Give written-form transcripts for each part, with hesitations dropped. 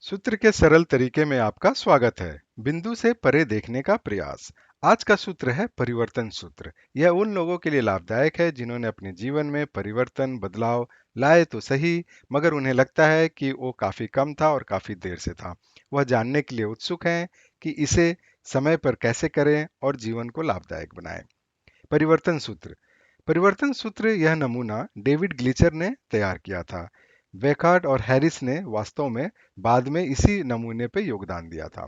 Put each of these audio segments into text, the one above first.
सूत्र के सरल तरीके में आपका स्वागत है। बिंदु से परे देखने का प्रयास। आज का सूत्र है परिवर्तन सूत्र। यह उन लोगों के लिए लाभदायक है जिन्होंने अपने जीवन में परिवर्तन बदलाव लाए तो सही, मगर उन्हें लगता है कि वो काफी कम था और काफी देर से था। वह जानने के लिए उत्सुक हैं कि इसे समय पर कैसे करें और जीवन को लाभदायक बनाएं। परिवर्तन सूत्र। परिवर्तन सूत्र यह नमूना डेविड ग्लीचर ने तैयार किया था। वेकार्ड और हैरिस ने वास्तव में बाद में इसी नमूने पर योगदान दिया था।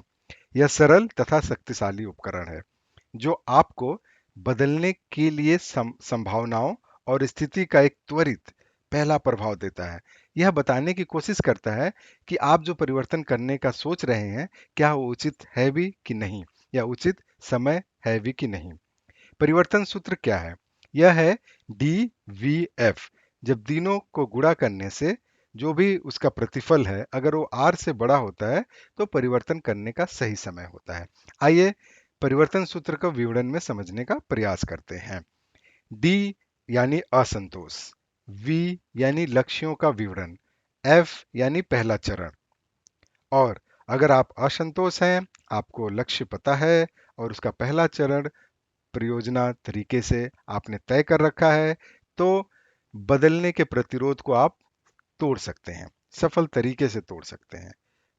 यह सरल तथा शक्तिशाली उपकरण है जो आपको बदलने के लिए संभावनाओं और स्थिति का एक त्वरित पहला प्रभाव देता है। यह बताने की कोशिश करता है कि आप जो परिवर्तन करने का सोच रहे हैं, क्या वो उचित है भी कि नहीं, या उचित समय है भी कि नहीं। परिवर्तन सूत्र क्या है? यह है डी वी एफ। जब तीनों को गुणा करने से जो भी उसका प्रतिफल है, अगर वो आर से बड़ा होता है तो परिवर्तन करने का सही समय होता है। आइए परिवर्तन सूत्र को विवरण में समझने का प्रयास करते हैं। डी यानी असंतोष, वी यानी लक्ष्यों का विवरण, एफ यानी पहला चरण। और अगर आप असंतोष हैं, आपको लक्ष्य पता है और उसका पहला चरण परियोजना तरीके से आपने तय कर रखा है, तो बदलने के प्रतिरोध को आप तोड़ सकते हैं, सफल तरीके से तोड़ सकते हैं।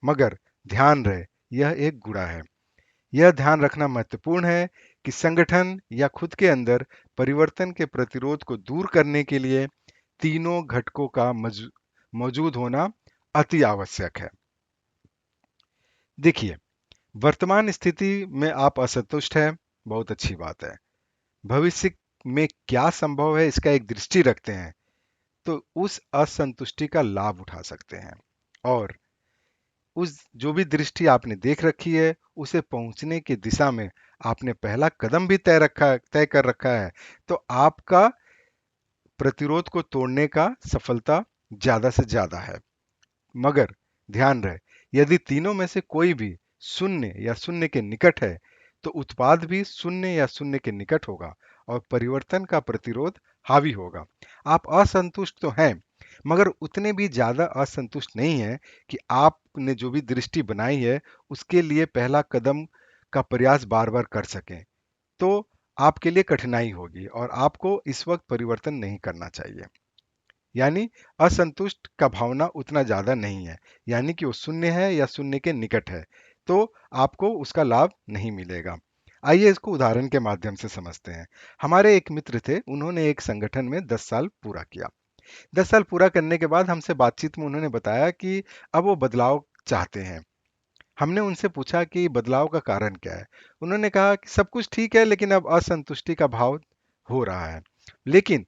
मगर ध्यान रहे, यह एक गुणा है। यह ध्यान रखना महत्वपूर्ण है कि संगठन या खुद के अंदर परिवर्तन के प्रतिरोध को दूर करने के लिए तीनों घटकों का मौजूद होना अति आवश्यक है। देखिए, वर्तमान स्थिति में आप असंतुष्ट हैं, बहुत अच्छी बात है। भविष्य में क्या संभव है इसका एक दृष्टि रखते हैं, तो उस असंतुष्टि का लाभ उठा सकते हैं। और उस जो भी दृष्टि आपने देख रखी है, उसे पहुंचने की दिशा में आपने पहला कदम भी तय कर रखा है, तो आपका प्रतिरोध को तोड़ने का सफलता ज्यादा से ज्यादा है। मगर ध्यान रहे, यदि तीनों में से कोई भी शून्य या शून्य के निकट है, तो उत्पाद भी शून्य या शून्य के निकट होगा और परिवर्तन का प्रतिरोध हावी होगा। आप असंतुष्ट तो हैं, मगर उतने भी ज्यादा असंतुष्ट नहीं हैं कि आपने जो भी दृष्टि बनाई है उसके लिए पहला कदम का प्रयास बार बार कर सकें। तो आपके लिए कठिनाई होगी और आपको इस वक्त परिवर्तन नहीं करना चाहिए। यानी असंतुष्ट का भावना उतना ज्यादा नहीं है, यानी कि वो शून्य है या शून्य के निकट है, तो आपको उसका लाभ नहीं मिलेगा। आइए इसको उदाहरण के माध्यम से समझते हैं। हमारे एक मित्र थे, उन्होंने एक संगठन में 10 साल पूरा किया। 10 साल पूरा करने के बाद हमसे बातचीत में उन्होंने बताया कि अब वो बदलाव चाहते हैं। हमने उनसे पूछा कि बदलाव का कारण क्या है। उन्होंने कहा कि सब कुछ ठीक है, लेकिन अब असंतुष्टि का भाव हो रहा है। लेकिन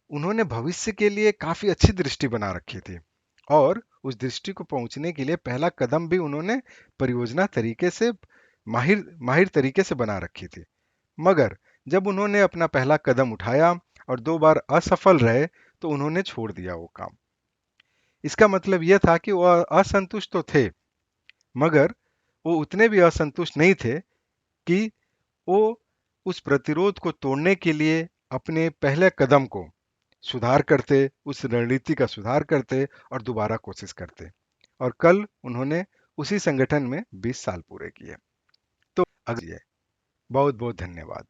उन्होंने भविष्य के लिए काफी अच्छी दृष्टि बना रखी थी और उस दृष्टि को पहुंचने के लिए पहला कदम भी उन्होंने परियोजना तरीके से माहिर माहिर तरीके से बना रखी थी। मगर जब उन्होंने अपना पहला कदम उठाया और 2 बार असफल रहे, तो उन्होंने छोड़ दिया वो काम। इसका मतलब यह था कि वो असंतुष्ट तो थे, मगर वो उतने भी असंतुष्ट नहीं थे कि वो उस प्रतिरोध को तोड़ने के लिए अपने पहले कदम को सुधार करते, उस रणनीति का सुधार करते और दोबारा कोशिश करते। और कल उन्होंने उसी संगठन में 20 साल पूरे किए। तो अगली है। बहुत बहुत धन्यवाद।